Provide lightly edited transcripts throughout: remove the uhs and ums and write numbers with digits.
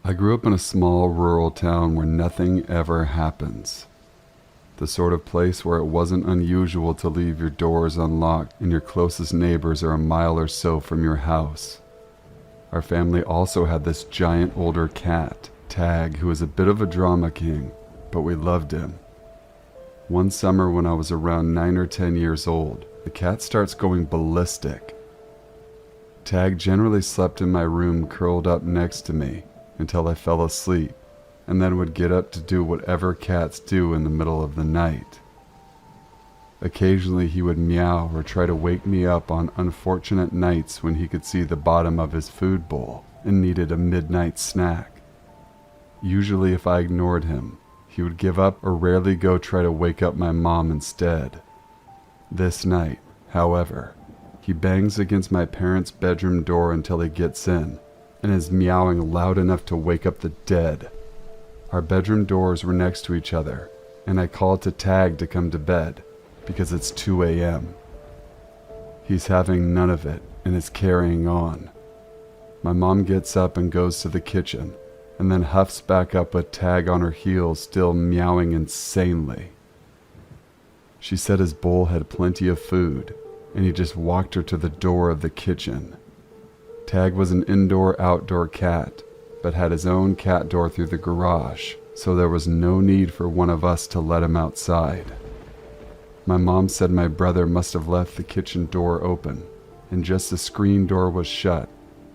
I grew up in a small rural town where nothing ever happens. The sort of place where it wasn't unusual to leave your doors unlocked and your closest neighbors are a mile or so from your house. Our family also had this giant older cat, Tag, who was a bit of a drama king, but we loved him. One summer when I was around 9 or 10 years old, the cat starts going ballistic. Tag generally slept in my room curled up next to me until I fell asleep, and then would get up to do whatever cats do in the middle of the night. Occasionally he would meow or try to wake me up on unfortunate nights when he could see the bottom of his food bowl and needed a midnight snack. Usually if I ignored him, he would give up or rarely go try to wake up my mom instead. This night, however, he bangs against my parents' bedroom door until he gets in, and is meowing loud enough to wake up the dead. Our bedroom doors were next to each other, and I called to Tag to come to bed, because it's 2 a.m. He's having none of it, and is carrying on. My mom gets up and goes to the kitchen, and then huffs back up with Tag on her heels still meowing insanely. She said his bowl had plenty of food, and he just walked her to the door of the kitchen. Tag was an indoor-outdoor cat, but had his own cat door through the garage, so there was no need for one of us to let him outside. My mom said my brother must have left the kitchen door open, and just the screen door was shut,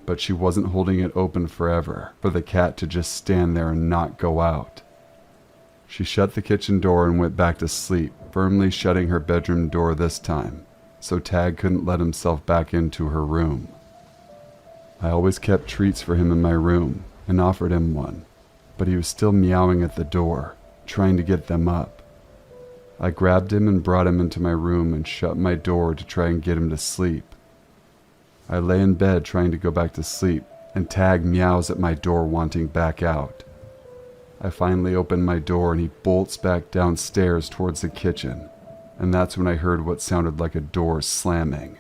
but she wasn't holding it open forever for the cat to just stand there and not go out. She shut the kitchen door and went back to sleep, firmly shutting her bedroom door this time, so Tag couldn't let himself back into her room. I always kept treats for him in my room and offered him one, but he was still meowing at the door, trying to get them up. I grabbed him and brought him into my room and shut my door to try and get him to sleep. I lay in bed trying to go back to sleep, and Tag meows at my door wanting back out. I finally open my door and he bolts back downstairs towards the kitchen, and that's when I heard what sounded like a door slamming.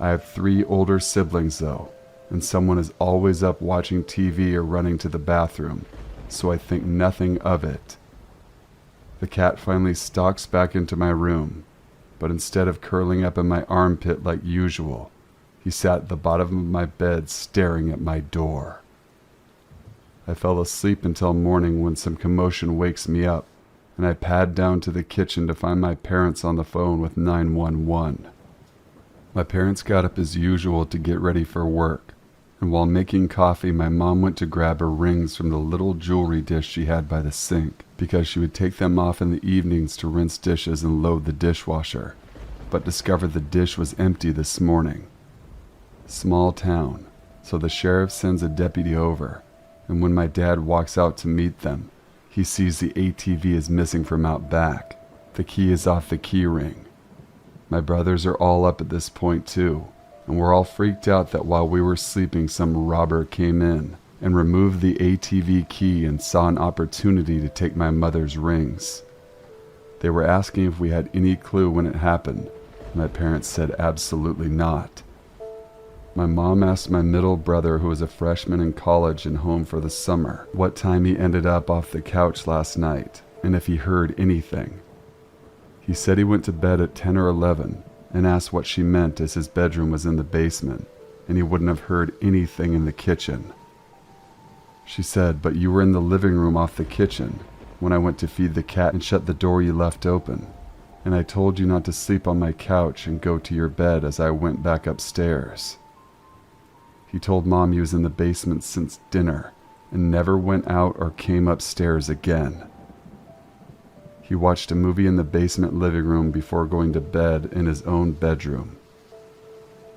I have 3 older siblings though, and someone is always up watching TV or running to the bathroom, so I think nothing of it. The cat finally stalks back into my room, but instead of curling up in my armpit like usual, he sat at the bottom of my bed staring at my door. I fell asleep until morning when some commotion wakes me up, and I pad down to the kitchen to find my parents on the phone with 911. My parents got up as usual to get ready for work, and while making coffee, my mom went to grab her rings from the little jewelry dish she had by the sink, because she would take them off in the evenings to rinse dishes and load the dishwasher, but discovered the dish was empty this morning. Small town, so the sheriff sends a deputy over, and when my dad walks out to meet them, he sees the ATV is missing from out back. The key is off the key ring. My brothers are all up at this point too, and we're all freaked out that while we were sleeping some robber came in and removed the ATV key and saw an opportunity to take my mother's rings. They were asking if we had any clue when it happened. My parents said absolutely not. My mom asked my middle brother, who was a freshman in college and home for the summer, what time he ended up off the couch last night and if he heard anything. He said he went to bed at 10 or 11 and asked what she meant as his bedroom was in the basement and he wouldn't have heard anything in the kitchen. She said, "But you were in the living room off the kitchen when I went to feed the cat and shut the door you left open, and I told you not to sleep on my couch and go to your bed as I went back upstairs." He told Mom he was in the basement since dinner and never went out or came upstairs again. He watched a movie in the basement living room before going to bed in his own bedroom.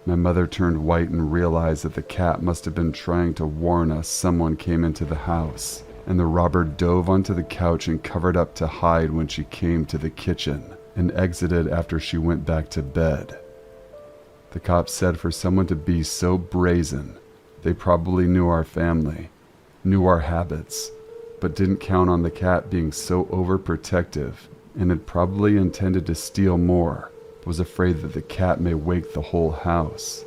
My mother turned white and realized that the cat must have been trying to warn us someone came into the house, and the robber dove onto the couch and covered up to hide when she came to the kitchen and exited after she went back to bed. The cops said for someone to be so brazen, they probably knew our family, knew our habits, but didn't count on the cat being so overprotective and had probably intended to steal more, was afraid that the cat may wake the whole house.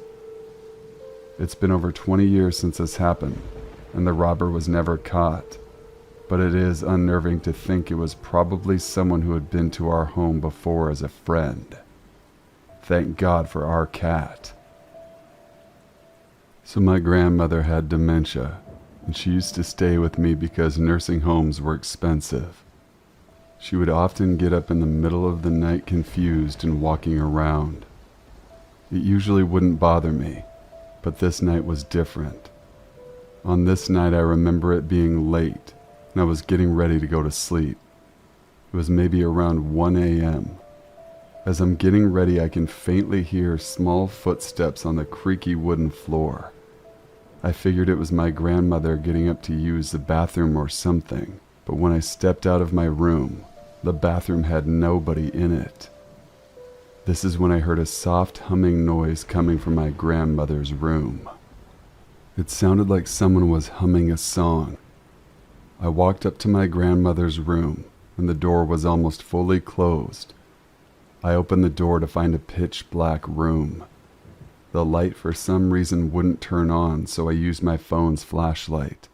It's been over 20 years since this happened, and the robber was never caught. But it is unnerving to think it was probably someone who had been to our home before as a friend. Thank God for our cat. So my grandmother had dementia, and she used to stay with me because nursing homes were expensive. She would often get up in the middle of the night confused and walking around. It usually wouldn't bother me, but this night was different. On this night I remember it being late, and I was getting ready to go to sleep. It was maybe around 1 a.m. As I'm getting ready, I can faintly hear small footsteps on the creaky wooden floor. I figured it was my grandmother getting up to use the bathroom or something, but when I stepped out of my room, the bathroom had nobody in it. This is when I heard a soft humming noise coming from my grandmother's room. It sounded like someone was humming a song. I walked up to my grandmother's room, and the door was almost fully closed. I opened the door to find a pitch-black room. The light for some reason wouldn't turn on, so I used my phone's flashlight.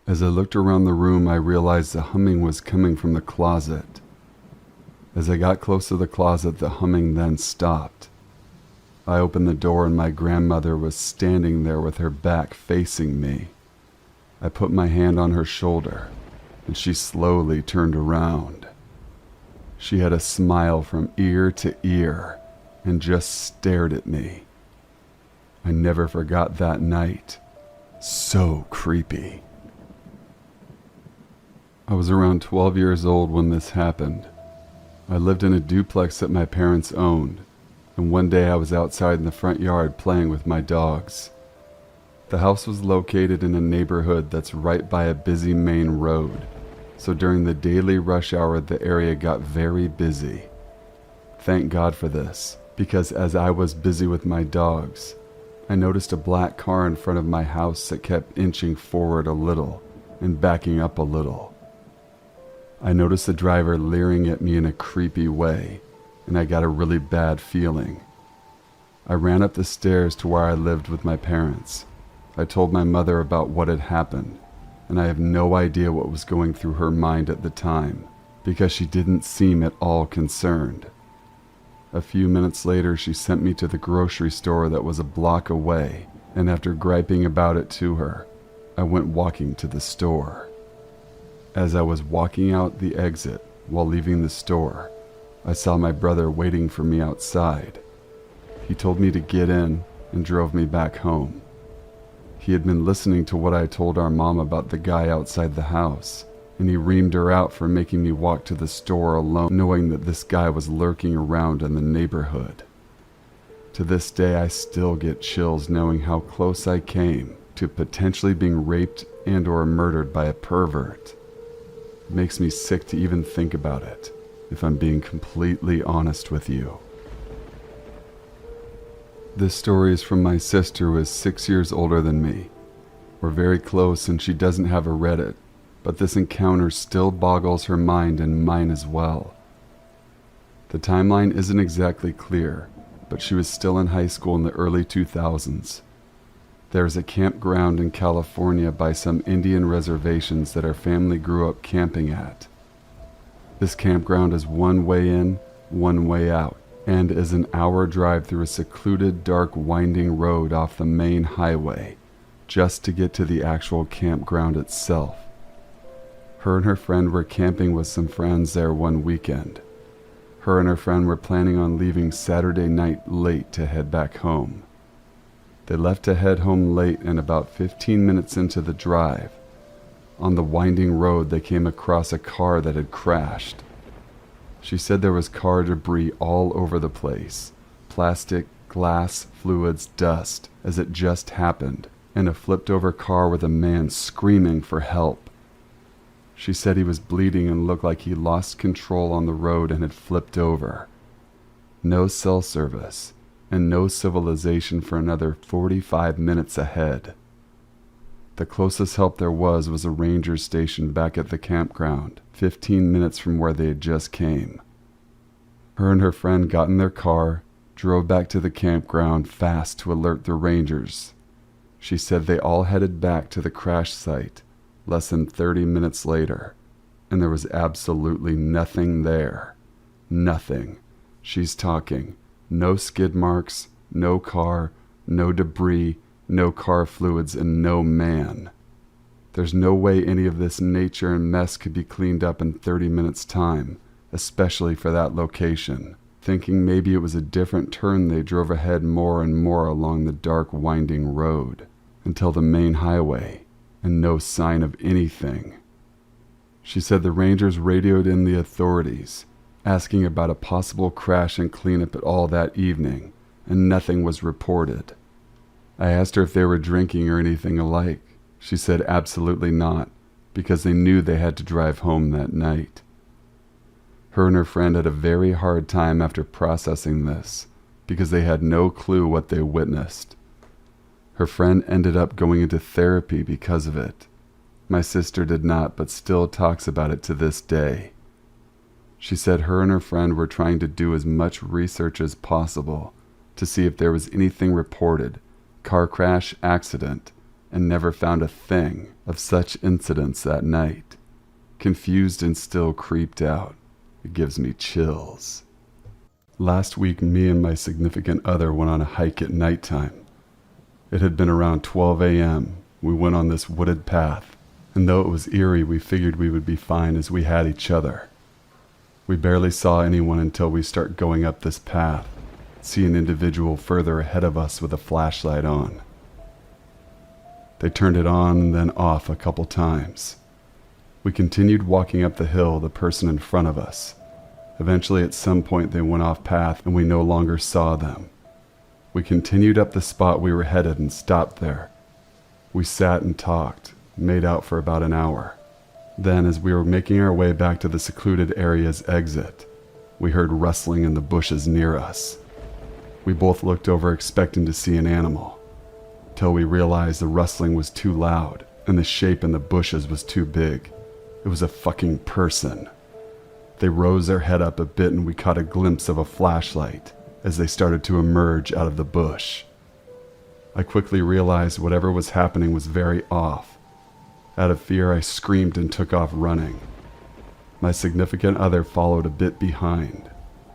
As I looked around the room, I realized the humming was coming from the closet. As I got close to the closet, the humming then stopped. I opened the door and my grandmother was standing there with her back facing me. I put my hand on her shoulder, and she slowly turned around. She had a smile from ear to ear and just stared at me. I never forgot that night. So creepy. I was around 12 years old when this happened. I lived in a duplex that my parents owned, and one day I was outside in the front yard playing with my dogs. The house was located in a neighborhood that's right by a busy main road, so during the daily rush hour the area got very busy. Thank God for this, because as I was busy with my dogs, I noticed a black car in front of my house that kept inching forward a little and backing up a little. I noticed the driver leering at me in a creepy way, and I got a really bad feeling. I ran up the stairs to where I lived with my parents. I told my mother about what had happened, and I have no idea what was going through her mind at the time, because she didn't seem at all concerned. A few minutes later, she sent me to the grocery store that was a block away, and after griping about it to her, I went walking to the store. As I was walking out the exit while leaving the store, I saw my brother waiting for me outside. He told me to get in and drove me back home. He had been listening to what I told our mom about the guy outside the house, and he reamed her out for making me walk to the store alone, knowing that this guy was lurking around in the neighborhood. To this day, I still get chills knowing how close I came to potentially being raped and or murdered by a pervert. It makes me sick to even think about it, if I'm being completely honest with you. This story is from my sister, who is 6 years older than me. We're very close and she doesn't have a Reddit, but this encounter still boggles her mind and mine as well. The timeline isn't exactly clear, but she was still in high school in the early 2000s. There's a campground in California by some Indian reservations that our family grew up camping at. This campground is one way in, one way out, and is an hour drive through a secluded, dark, winding road off the main highway, just to get to the actual campground itself. Her and her friend were camping with some friends there one weekend. Her and her friend were planning on leaving Saturday night late to head back home. They left to head home late, and about 15 minutes into the drive, on the winding road they came across a car that had crashed. She said there was car debris all over the place, plastic, glass, fluids, dust, as it just happened, and a flipped-over car with a man screaming for help. She said he was bleeding and looked like he lost control on the road and had flipped over. No cell service, and no civilization for another 45 minutes ahead. The closest help there was a ranger station back at the campground, 15 minutes from where they had just came. Her and her friend got in their car, drove back to the campground fast to alert the rangers. She said they all headed back to the crash site less than 30 minutes later, and there was absolutely nothing there. Nothing. She's talking. No skid marks, no car, no debris, no car fluids, and no man. There's no way any of this nature and mess could be cleaned up in 30 minutes' time, especially for that location. Thinking maybe it was a different turn, they drove ahead more and more along the dark, winding road until the main highway, and no sign of anything. She said the rangers radioed in the authorities, asking about a possible crash and cleanup at all that evening, and nothing was reported. I asked her if they were drinking or anything alike. She said absolutely not, because they knew they had to drive home that night. Her and her friend had a very hard time after processing this, because they had no clue what they witnessed. Her friend ended up going into therapy because of it. My sister did not, but still talks about it to this day. She said her and her friend were trying to do as much research as possible to see if there was anything reported, car crash, accident, and never found a thing of such incidents that night. Confused and still creeped out. It gives me chills. Last week, me and my significant other went on a hike at nighttime. It had been around 12 a.m. We went on this wooded path, and though it was eerie, we figured we would be fine as we had each other. We barely saw anyone until we start going up this path, see an individual further ahead of us with a flashlight on. They turned it on and then off a couple times. We continued walking up the hill, the person in front of us. Eventually, at some point, they went off path and we no longer saw them. We continued up the spot we were headed and stopped there. We sat and talked, made out for about an hour. Then, as we were making our way back to the secluded area's exit, we heard rustling in the bushes near us. We both looked over expecting to see an animal, till we realized the rustling was too loud and the shape in the bushes was too big. It was a fucking person. They rose their head up a bit and we caught a glimpse of a flashlight as they started to emerge out of the bush. I quickly realized whatever was happening was very off. Out of fear, I screamed and took off running. My significant other followed a bit behind.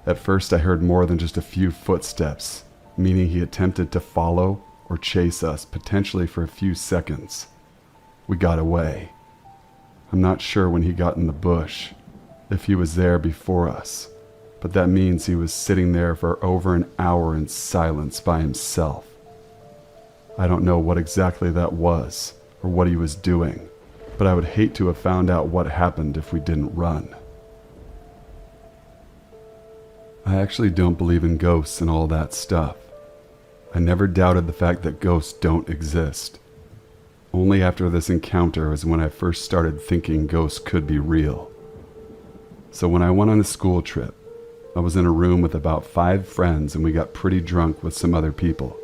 At first, I heard more than just a few footsteps, meaning he attempted to follow or chase us, potentially for a few seconds. We got away. I'm not sure when he got in the bush, if he was there before us, but that means he was sitting there for over an hour in silence by himself. I don't know what exactly that was or what he was doing, but I would hate to have found out what happened if we didn't run. I actually don't believe in ghosts and all that stuff. I never doubted the fact that ghosts don't exist. Only after this encounter is when I first started thinking ghosts could be real. So when I went on a school trip, I was in a room with about 5 friends and we got pretty drunk with some other people.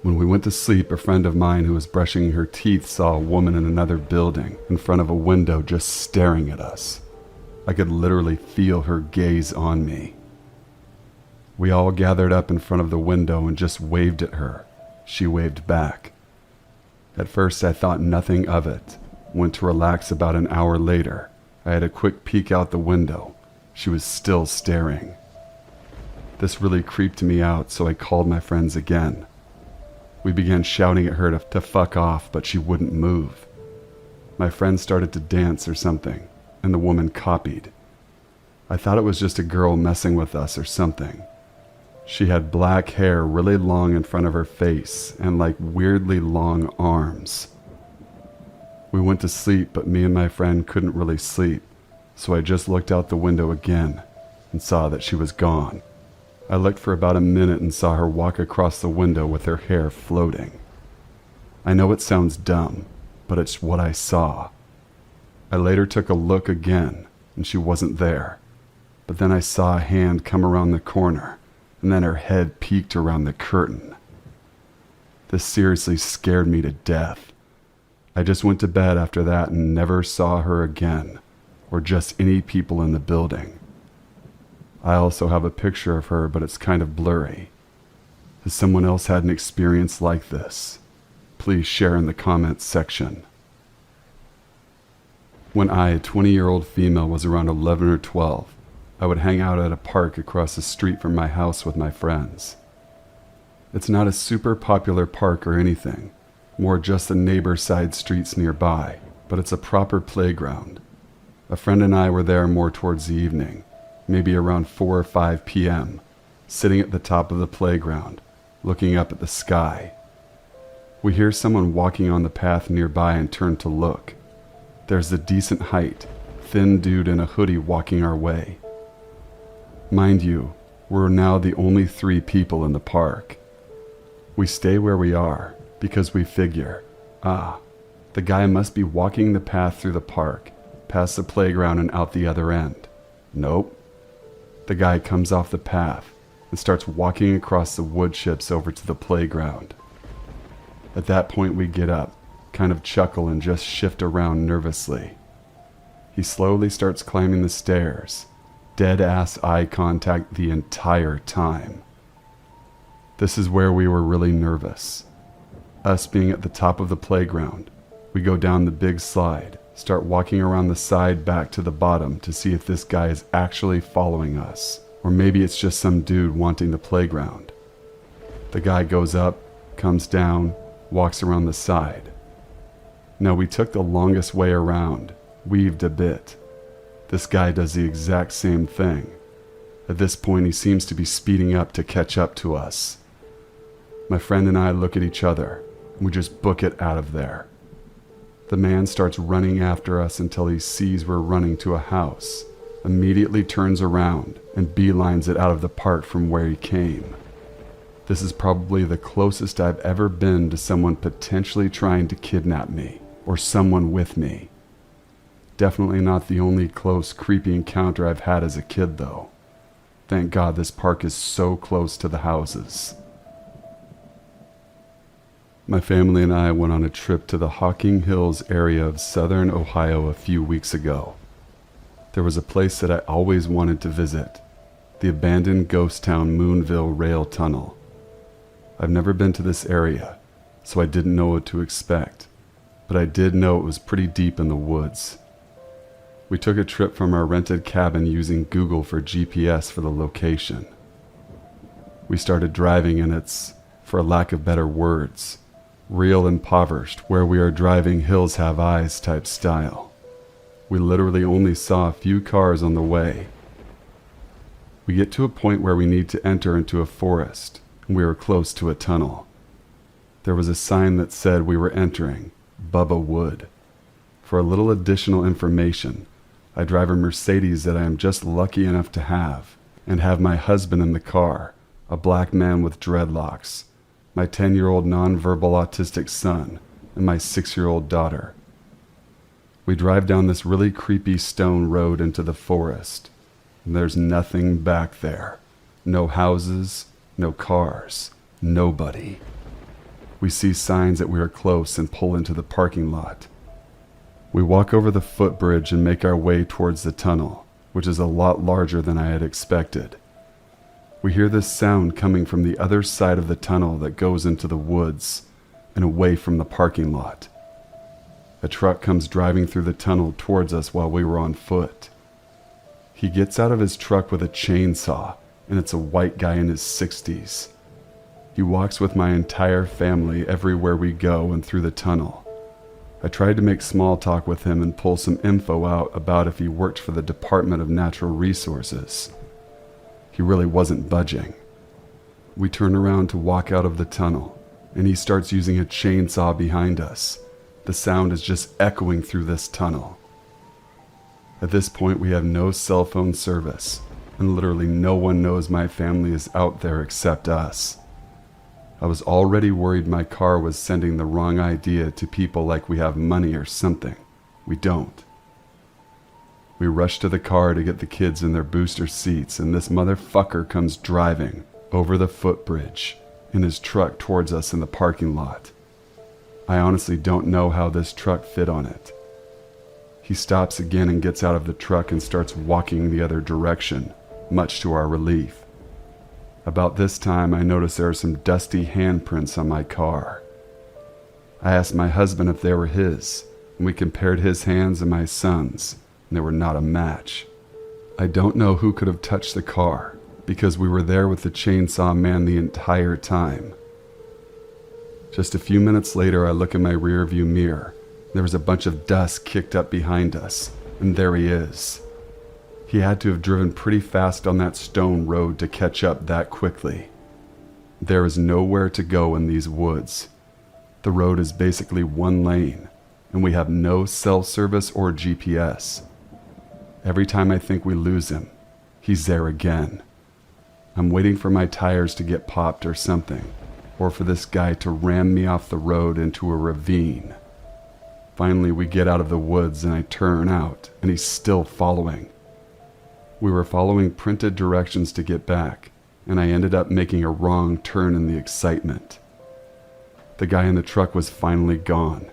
When we went to sleep, a friend of mine who was brushing her teeth saw a woman in another building in front of a window just staring at us. I could literally feel her gaze on me. We all gathered up in front of the window and just waved at her. She waved back. At first I thought nothing of it. Went to relax about an hour later. I had a quick peek out the window. She was still staring. This really creeped me out, so I called my friends again. We began shouting at her to fuck off, but she wouldn't move. My friend started to dance or something, and the woman copied. I thought it was just a girl messing with us or something. She had black hair really long in front of her face and like weirdly long arms. We went to sleep, but me and my friend couldn't really sleep, so I just looked out the window again and saw that she was gone. I looked for about a minute and saw her walk across the window with her hair floating. I know it sounds dumb, but it's what I saw. I later took a look again, and she wasn't there. But then I saw a hand come around the corner, and then her head peeked around the curtain. This seriously scared me to death. I just went to bed after that and never saw her again, or just any people in the building. I also have a picture of her, but it's kind of blurry. Has someone else had an experience like this? please share in the comments section. When I, a 20-year-old female, was around 11 or 12, I would hang out at a park across the street from my house with my friends. It's not a super popular park or anything, more just the neighbor side streets nearby, but it's a proper playground. A friend and I were there more towards the evening, maybe around 4 or 5 p.m., sitting at the top of the playground, looking up at the sky. We hear someone walking on the path nearby and turn to look. There's a decent height, thin dude in a hoodie walking our way. Mind you, we're now the only 3 people in the park. We stay where we are because we figure, the guy must be walking the path through the park, past the playground and out the other end. Nope. The guy comes off the path and starts walking across the wood chips over to the playground. At that point we get up, kind of chuckle and just shift around nervously. He slowly starts climbing the stairs, dead-ass eye contact the entire time. This is where we were really nervous. Us being at the top of the playground, we go down the big slide, start walking around the side back to the bottom to see if this guy is actually following us, or maybe it's just some dude wanting the playground. The guy goes up, comes down, walks around the side. Now we took the longest way around, weaved a bit. This guy does the exact same thing. At this point he seems to be speeding up to catch up to us. My friend and I look at each other, and we just book it out of there. The man starts running after us until he sees we're running to a house, immediately turns around and beelines it out of the park from where he came. This is probably the closest I've ever been to someone potentially trying to kidnap me, or someone with me. Definitely not the only close, creepy encounter I've had as a kid, though. Thank God this park is so close to the houses. My family and I went on a trip to the Hocking Hills area of southern Ohio a few weeks ago. There was a place that I always wanted to visit, the abandoned ghost town Moonville Rail Tunnel. I've never been to this area, so I didn't know what to expect, but I did know it was pretty deep in the woods. We took a trip from our rented cabin using Google for GPS for the location. We started driving and it's, for lack of better words, real impoverished, where we are driving hills have eyes type style. We literally only saw a few cars on the way. We get to a point where we need to enter into a forest, and we were close to a tunnel. There was a sign that said we were entering Bubba Wood. For a little additional information, I drive a Mercedes that I am just lucky enough to have, and have my husband in the car, a black man with dreadlocks, my 10-year-old nonverbal autistic son, and my 6-year-old daughter. We drive down this really creepy stone road into the forest, and there's nothing back there. No houses, no cars, nobody. We see signs that we are close and pull into the parking lot. We walk over the footbridge and make our way towards the tunnel, which is a lot larger than I had expected. We hear this sound coming from the other side of the tunnel that goes into the woods and away from the parking lot. A truck comes driving through the tunnel towards us while we were on foot. He gets out of his truck with a chainsaw, and it's a white guy in his 60s. He walks with my entire family everywhere we go and through the tunnel. I tried to make small talk with him and pull some info out about if he worked for the Department of Natural Resources. He really wasn't budging. We turn around to walk out of the tunnel, and he starts using a chainsaw behind us. The sound is just echoing through this tunnel. At this point, we have no cell phone service, and literally no one knows my family is out there except us. I was already worried my car was sending the wrong idea to people like we have money or something. We don't. We rush to the car to get the kids in their booster seats, and this motherfucker comes driving over the footbridge in his truck towards us in the parking lot. I honestly don't know how this truck fit on it. He stops again and gets out of the truck and starts walking the other direction, much to our relief. About this time, I notice there are some dusty handprints on my car. I asked my husband if they were his, and we compared his hands and my son's, and they were not a match. I don't know who could have touched the car, because we were there with the chainsaw man the entire time. Just a few minutes later, I look in my rearview mirror. There was a bunch of dust kicked up behind us, and there he is. He had to have driven pretty fast on that stone road to catch up that quickly. There is nowhere to go in these woods. The road is basically one lane, and we have no cell service or GPS. Every time I think we lose him, he's there again. I'm waiting for my tires to get popped or something, or for this guy to ram me off the road into a ravine. Finally, we get out of the woods and I turn out, and he's still following. We were following printed directions to get back, and I ended up making a wrong turn in the excitement. The guy in the truck was finally gone,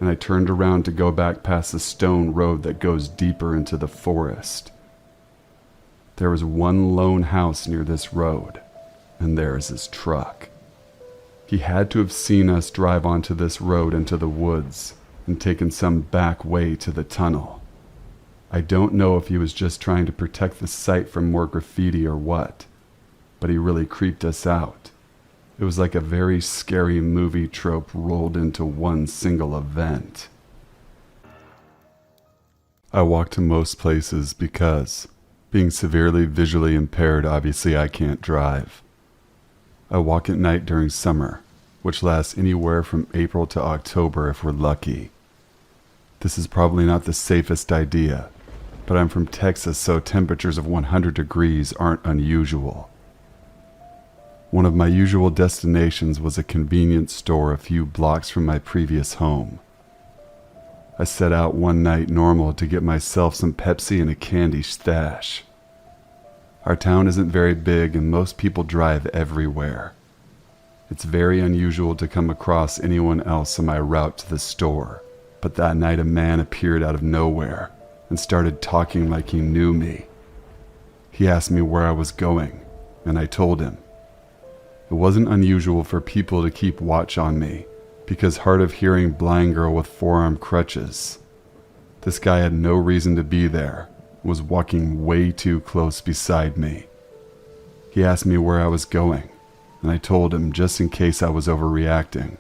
and I turned around to go back past the stone road that goes deeper into the forest. There was one lone house near this road, and there is his truck. He had to have seen us drive onto this road into the woods and taken some back way to the tunnel. I don't know if he was just trying to protect the site from more graffiti or what, but he really creeped us out. It was like a very scary movie trope rolled into one single event. I walk to most places because, being severely visually impaired, obviously I can't drive. I walk at night during summer, which lasts anywhere from April to October if we're lucky. This is probably not the safest idea, but I'm from Texas, so temperatures of 100 degrees aren't unusual. One of my usual destinations was a convenience store a few blocks from my previous home. I set out one night normal to get myself some Pepsi and a candy stash. Our town isn't very big and most people drive everywhere. It's very unusual to come across anyone else on my route to the store, but that night a man appeared out of nowhere and started talking like he knew me. He asked me where I was going, and I told him. It wasn't unusual for people to keep watch on me, because hard of hearing blind girl with forearm crutches. This guy had no reason to be there, was walking way too close beside me. He asked me where I was going, and I told him just in case I was overreacting.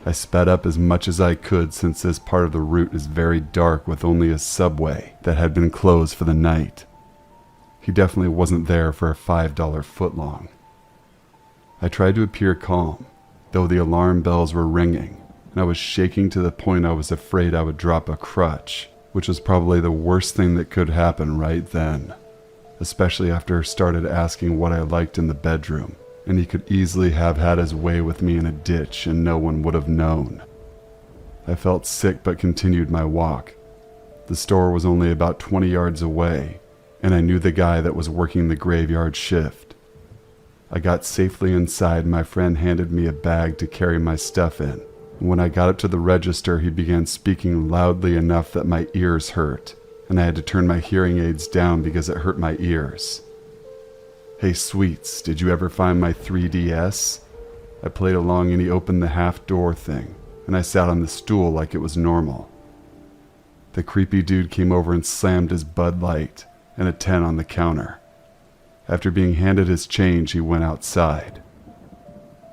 I sped up as much as I could since this part of the route is very dark with only a subway that had been closed for the night. He definitely wasn't there for a $5 footlong. I tried to appear calm, though the alarm bells were ringing, and I was shaking to the point I was afraid I would drop a crutch, which was probably the worst thing that could happen right then, especially after he started asking what I liked in the bedroom, and he could easily have had his way with me in a ditch and no one would have known. I felt sick but continued my walk. The store was only about 20 yards away, and I knew the guy that was working the graveyard shift. I got safely inside and my friend handed me a bag to carry my stuff in. And when I got up to the register, he began speaking loudly enough that my ears hurt, and I had to turn my hearing aids down because it hurt my ears. "Hey Sweets, did you ever find my 3DS?" I played along and he opened the half door thing, and I sat on the stool like it was normal. The creepy dude came over and slammed his Bud Light and a 10 on the counter. After being handed his change, he went outside.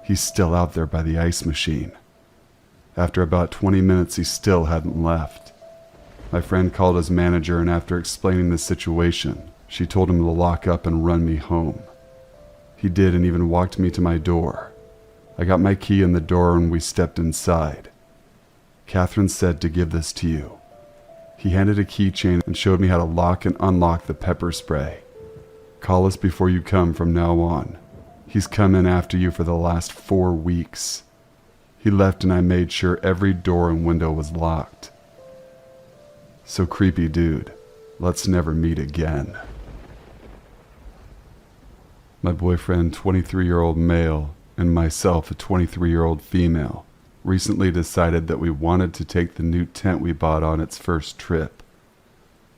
He's still out there by the ice machine. After about 20 minutes, he still hadn't left. My friend called his manager, and after explaining the situation, she told him to lock up and run me home. He did and even walked me to my door. I got my key in the door and we stepped inside. Catherine said to give this to you. He handed a keychain and showed me how to lock and unlock the pepper spray. Call us before you come from now on. He's come in after you for the last 4 weeks. He left and I made sure every door and window was locked. So creepy dude, let's never meet again. My boyfriend, 23-year-old male, and myself, a 23-year-old female, recently decided that we wanted to take the new tent we bought on its first trip.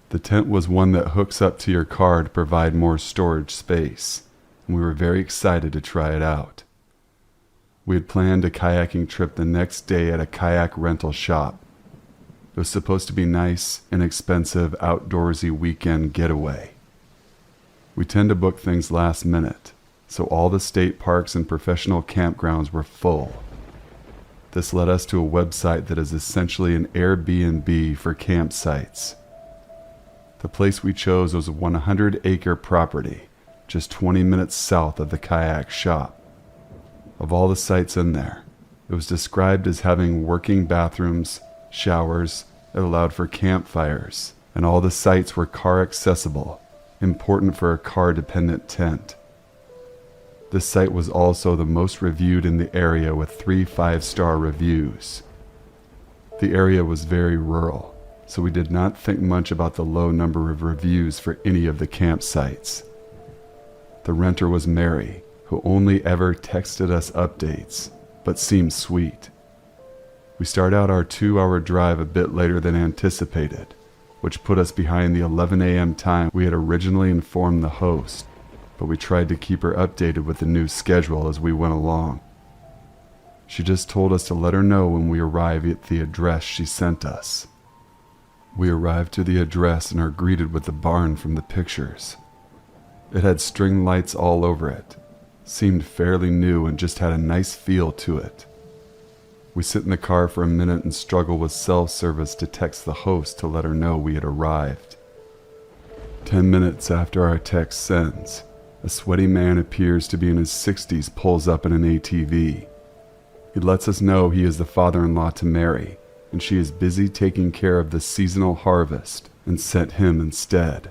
The tent was one that hooks up to your car to provide more storage space, and we were very excited to try it out. We had planned a kayaking trip the next day at a kayak rental shop. It was supposed to be nice, inexpensive, outdoorsy weekend getaway. We tend to book things last minute, so all the state parks and professional campgrounds were full. This led us to a website that is essentially an Airbnb for campsites. The place we chose was a 100-acre property, just 20 minutes south of the kayak shop. Of all the sites in there, it was described as having working bathrooms, showers, it allowed for campfires, and all the sites were car accessible, important for a car-dependent tent. This site was also the most reviewed in the area with 3 5-star reviews. The area was very rural, so we did not think much about the low number of reviews for any of the campsites. The renter was Mary, who only ever texted us updates, but seemed sweet. We started out our 2-hour drive a bit later than anticipated, which put us behind the 11 a.m. time we had originally informed the host, but we tried to keep her updated with the new schedule as we went along. She just told us to let her know when we arrive at the address she sent us. We arrived to the address and are greeted with the barn from the pictures. It had string lights all over it, seemed fairly new and just had a nice feel to it. We sit in the car for a minute and struggle with cell service to text the host to let her know we had arrived. 10 minutes after our text sends, a sweaty man appears to be in his 60s pulls up in an ATV. He lets us know he is the father-in-law to Mary, and she is busy taking care of the seasonal harvest and sent him instead.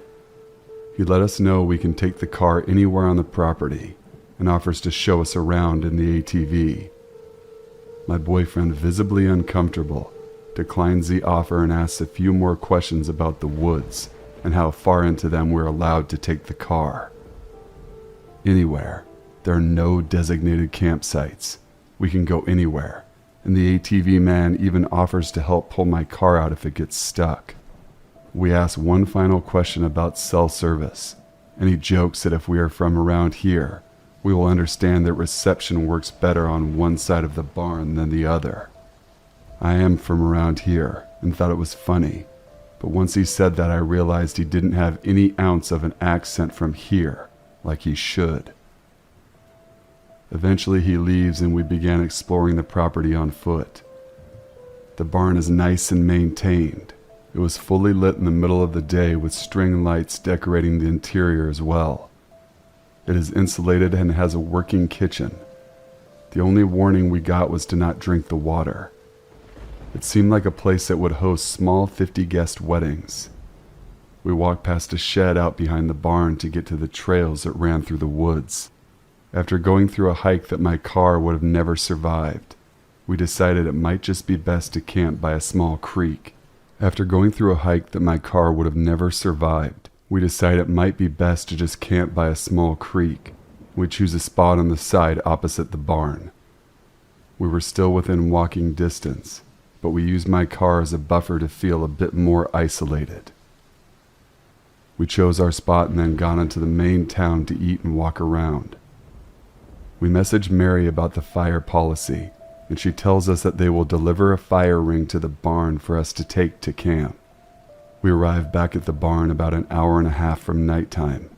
He let us know we can take the car anywhere on the property and offers to show us around in the ATV. My boyfriend, visibly uncomfortable, declines the offer and asks a few more questions about the woods and how far into them we're allowed to take the car. Anywhere. There are no designated campsites. We can go anywhere, and the ATV man even offers to help pull my car out if it gets stuck. We ask one final question about cell service, and he jokes that if we are from around here, we will understand that reception works better on one side of the barn than the other. I am from around here and thought it was funny, but once he said that I realized he didn't have any ounce of an accent from here, like he should. Eventually he leaves and we began exploring the property on foot. The barn is nice and maintained. It was fully lit in the middle of the day with string lights decorating the interior as well. It is insulated and has a working kitchen. The only warning we got was to not drink the water. It seemed like a place that would host small 50-guest weddings. We walked past a shed out behind the barn to get to the trails that ran through the woods. After going through a hike that my car would have never survived, we decided it might just be best to camp by a small creek. We decided it might be best to just camp by a small creek. We choose a spot on the side opposite the barn. We were still within walking distance, but we used my car as a buffer to feel a bit more isolated. We chose our spot and then got into the main town to eat and walk around. We messaged Mary about the fire policy, and she tells us that they will deliver a fire ring to the barn for us to take to camp. We arrive back at the barn about an hour and a half from nighttime.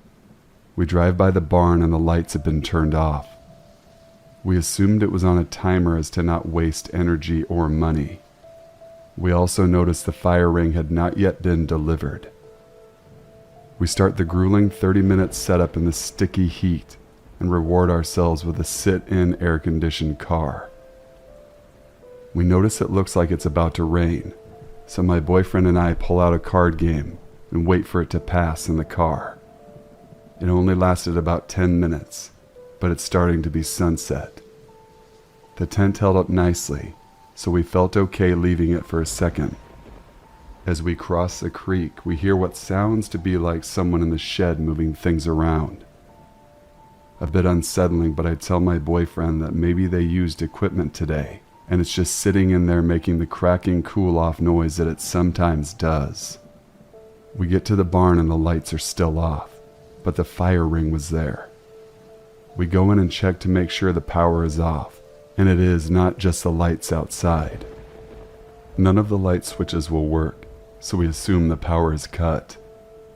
We drive by the barn and the lights have been turned off. We assumed it was on a timer as to not waste energy or money. We also noticed the fire ring had not yet been delivered. We start the grueling 30-minute setup in the sticky heat and reward ourselves with a sit-in air-conditioned car. We notice it looks like it's about to rain, so my boyfriend and I pull out a card game and wait for it to pass in the car. It only lasted about 10 minutes, but it's starting to be sunset. The tent held up nicely, so we felt okay leaving it for a second. As we cross the creek, we hear what sounds to be like someone in the shed moving things around. A bit unsettling, but I tell my boyfriend that maybe they used equipment today, and it's just sitting in there making the cracking cool-off noise that it sometimes does. We get to the barn and the lights are still off, but the fire ring was there. We go in and check to make sure the power is off, And it is not just the lights outside. None of the light switches will work, so we assume the power is cut.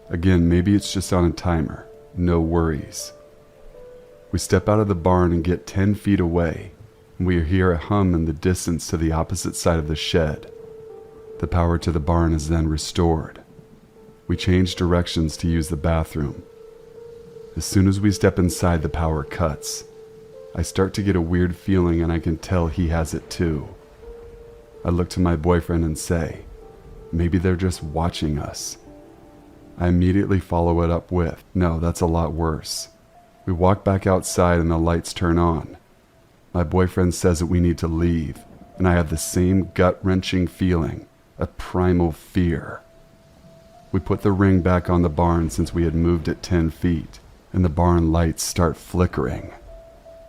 Again, maybe it's just on a timer. No worries. We step out of the barn and get 10 feet away, and we hear a hum in the distance to the opposite side of the shed. The power to the barn is then restored. We change directions to use the bathroom. As soon as we step inside, the power cuts. I start to get a weird feeling, and I can tell he has it too. I look to my boyfriend and say, maybe they're just watching us. I immediately follow it up with, no, that's a lot worse. We walk back outside and the lights turn on. My boyfriend says that we need to leave, and I have the same gut-wrenching feeling, a primal fear. We put the ring back on the barn since we had moved it 10 feet, and the barn lights start flickering.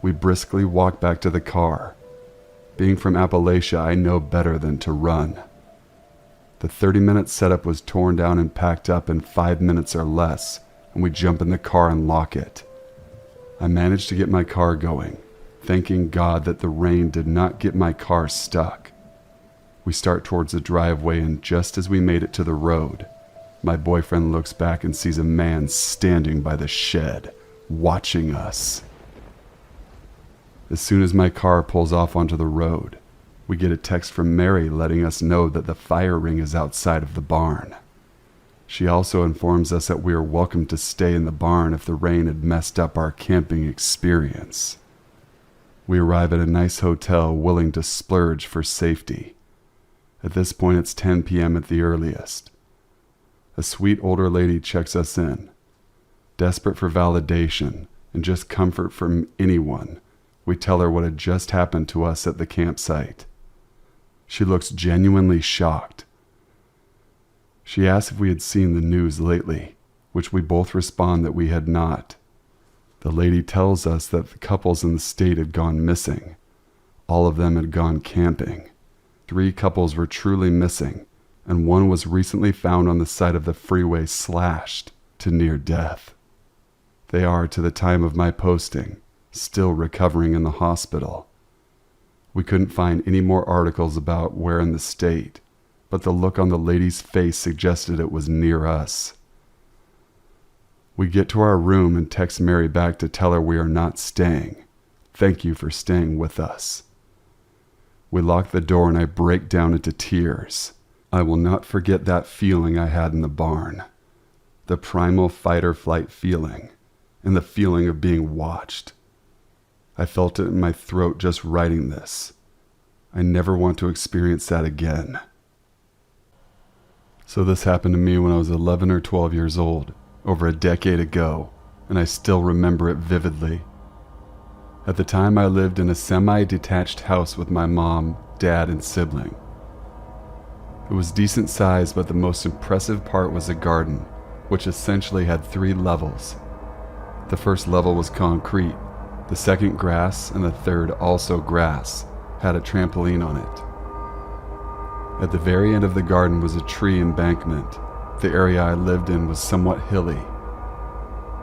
We briskly walk back to the car. Being from Appalachia, I know better than to run. The 30-minute setup was torn down and packed up in 5 minutes or less, and we jump in the car and lock it. I managed to get my car going, thanking God that the rain did not get my car stuck. We start towards the driveway, and just as we made it to the road, my boyfriend looks back and sees a man standing by the shed, watching us. As soon as my car pulls off onto the road, we get a text from Mary letting us know that the fire ring is outside of the barn. She also informs us that we are welcome to stay in the barn if the rain had messed up our camping experience. We arrive at a nice hotel willing to splurge for safety. At this point, it's 10 p.m. at the earliest. A sweet older lady checks us in. Desperate for validation and just comfort from anyone, we tell her what had just happened to us at the campsite. She looks genuinely shocked. She asks if we had seen the news lately, which we both respond that we had not. The lady tells us that the couples in the state had gone missing. All of them had gone camping. 3 couples were truly missing, and one was recently found on the side of the freeway slashed to near death. They are, to the time of my posting, still recovering in the hospital. We couldn't find any more articles about where in the state, but the look on the lady's face suggested it was near us. We get to our room and text Mary back to tell her we are not staying. Thank you for staying with us. We lock the door and I break down into tears. I will not forget that feeling I had in the barn. The primal fight or flight feeling, and the feeling of being watched. I felt it in my throat just writing this. I never want to experience that again. So this happened to me when I was 11 or 12 years old, over a decade ago, and I still remember it vividly. At the time, I lived in a semi-detached house with my mom, dad, and sibling. It was decent size, but the most impressive part was a garden, which essentially had 3 levels. The first level was concrete, the second grass, and the third, also grass, had a trampoline on it. At the very end of the garden was a tree embankment. The area I lived in was somewhat hilly.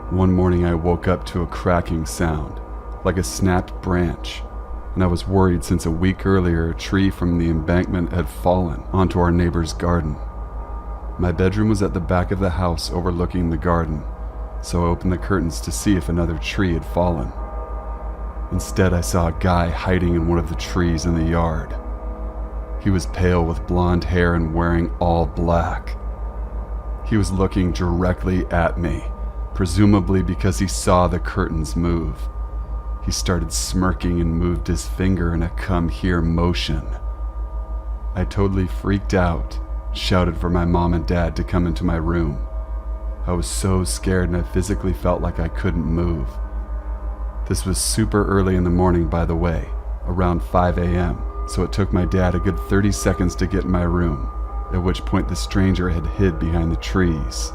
One morning I woke up to a cracking sound, like a snapped branch, and I was worried since a week earlier a tree from the embankment had fallen onto our neighbor's garden. My bedroom was at the back of the house overlooking the garden, so I opened the curtains to see if another tree had fallen. Instead, I saw a guy hiding in one of the trees in the yard. He was pale with blonde hair and wearing all black. He was looking directly at me, presumably because he saw the curtains move. He started smirking and moved his finger in a come here motion. I totally freaked out, shouted for my mom and dad to come into my room. I was so scared and I physically felt like I couldn't move. This was super early in the morning, by the way, around 5 a.m., so it took my dad a good 30 seconds to get in my room, at which point the stranger had hid behind the trees.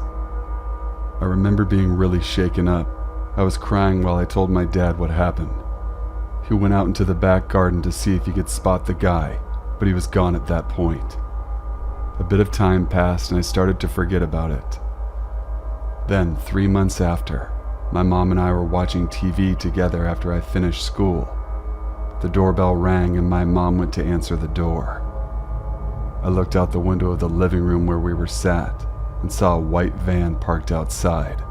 I remember being really shaken up. I was crying while I told my dad what happened. He went out into the back garden to see if he could spot the guy, but he was gone at that point. A bit of time passed and I started to forget about it. Then, 3 months after, my mom and I were watching TV together after I finished school. The doorbell rang and my mom went to answer the door. I looked out the window of the living room where we were sat and saw a white van parked outside.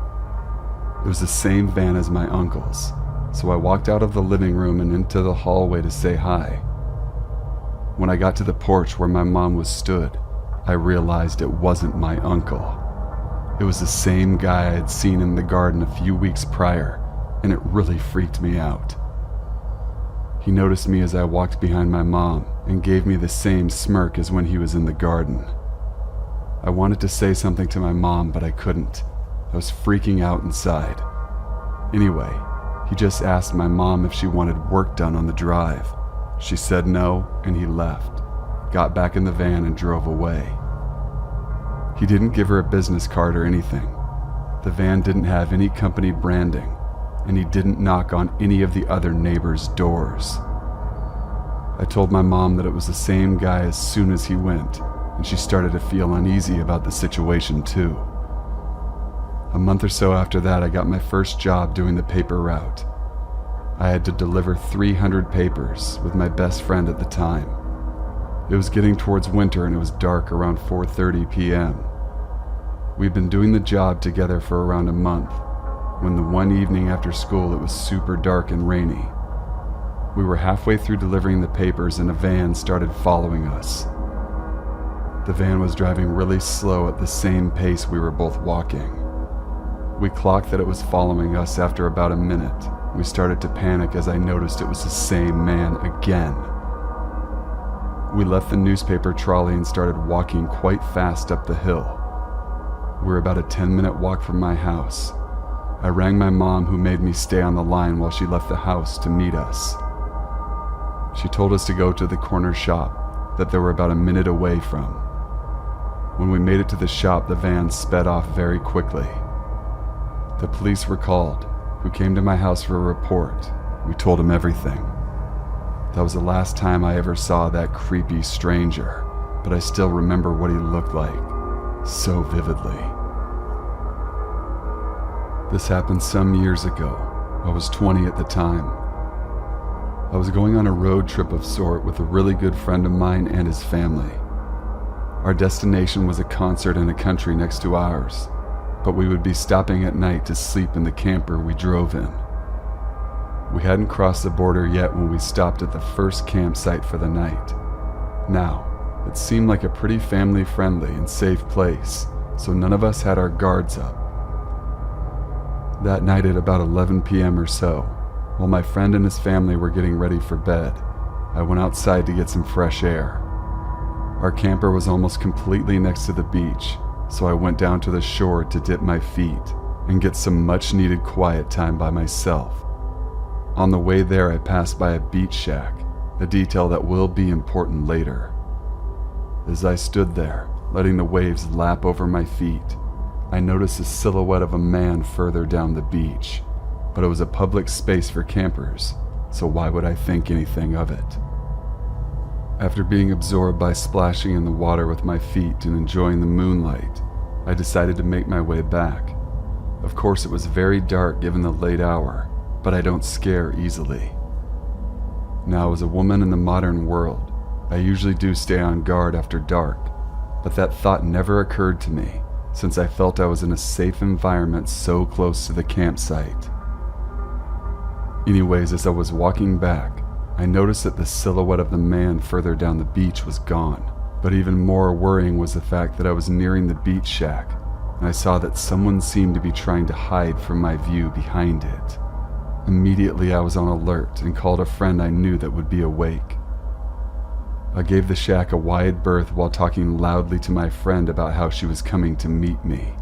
It was the same van as my uncle's, so I walked out of the living room and into the hallway to say hi. When I got to the porch where my mom was stood, I realized it wasn't my uncle. It was the same guy I had seen in the garden a few weeks prior, and it really freaked me out. He noticed me as I walked behind my mom and gave me the same smirk as when he was in the garden. I wanted to say something to my mom, but I couldn't. I was freaking out inside. Anyway, he just asked my mom if she wanted work done on the drive. She said no, and he left, got back in the van and drove away. He didn't give her a business card or anything. The van didn't have any company branding, and he didn't knock on any of the other neighbors' doors. I told my mom that it was the same guy as soon as he went, and she started to feel uneasy about the situation too. A month or so after that, I got my first job doing the paper route. I had to deliver 300 papers with my best friend at the time. It was getting towards winter and it was dark around 4:30 p.m. We'd been doing the job together for around a month, when the one evening after school it was super dark and rainy. We were halfway through delivering the papers and a van started following us. The van was driving really slow at the same pace we were both walking. We clocked that it was following us after about a minute. We started to panic as I noticed it was the same man again. We left the newspaper trolley and started walking quite fast up the hill. We were about a 10-minute walk from my house. I rang my mom, who made me stay on the line while she left the house to meet us. She told us to go to the corner shop that they were about a minute away from. When we made it to the shop, the van sped off very quickly. The police were called, who came to my house for a report. We told them everything. That was the last time I ever saw that creepy stranger, but I still remember what he looked like so vividly. This happened some years ago. I was 20 at the time. I was going on a road trip of sort with a really good friend of mine and his family. Our destination was a concert in a country next to ours, but we would be stopping at night to sleep in the camper we drove in. We hadn't crossed the border yet when we stopped at the first campsite for the night. Now, it seemed like a pretty family-friendly and safe place, so none of us had our guards up. That night at about 11 p.m. or so, while my friend and his family were getting ready for bed, I went outside to get some fresh air. Our camper was almost completely next to the beach, so I went down to the shore to dip my feet and get some much-needed quiet time by myself. On the way there, I passed by a beach shack, a detail that will be important later. As I stood there, letting the waves lap over my feet, I noticed the silhouette of a man further down the beach, but it was a public space for campers, so why would I think anything of it? After being absorbed by splashing in the water with my feet and enjoying the moonlight, I decided to make my way back. Of course, it was very dark given the late hour, but I don't scare easily. Now, as a woman in the modern world, I usually do stay on guard after dark, but that thought never occurred to me since I felt I was in a safe environment so close to the campsite. Anyways, as I was walking back, I noticed that the silhouette of the man further down the beach was gone, but even more worrying was the fact that I was nearing the beach shack, and I saw that someone seemed to be trying to hide from my view behind it. Immediately I was on alert and called a friend I knew that would be awake. I gave the shack a wide berth while talking loudly to my friend about how she was coming to meet me.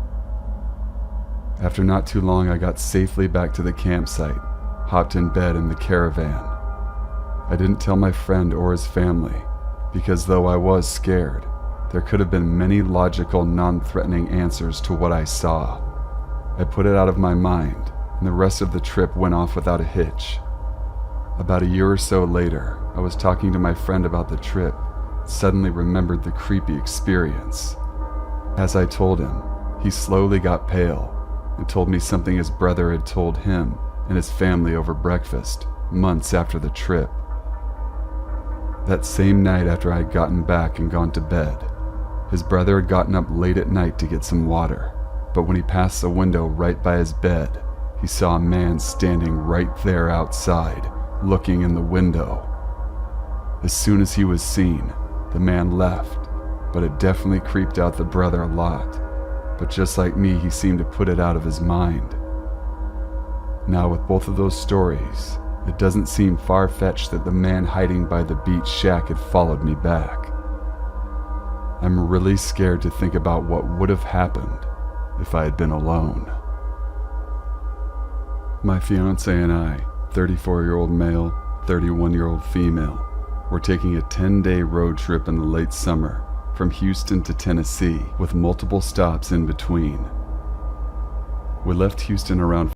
After not too long, I got safely back to the campsite, hopped in bed in the caravan. I didn't tell my friend or his family, because though I was scared, there could have been many logical, non-threatening answers to what I saw. I put it out of my mind, and the rest of the trip went off without a hitch. About a year or so later, I was talking to my friend about the trip, suddenly remembered the creepy experience. As I told him, he slowly got pale and told me something his brother had told him and his family over breakfast, months after the trip. That same night after I had gotten back and gone to bed, his brother had gotten up late at night to get some water, but when he passed the window right by his bed, he saw a man standing right there outside, looking in the window. As soon as he was seen, the man left, but it definitely creeped out the brother a lot. But just like me, he seemed to put it out of his mind. Now, with both of those stories, it doesn't seem far-fetched that the man hiding by the beach shack had followed me back. I'm really scared to think about what would have happened if I had been alone. My fiance and I, 34-year-old male, 31-year-old female, were taking a 10-day road trip in the late summer from Houston to Tennessee with multiple stops in between. We left Houston around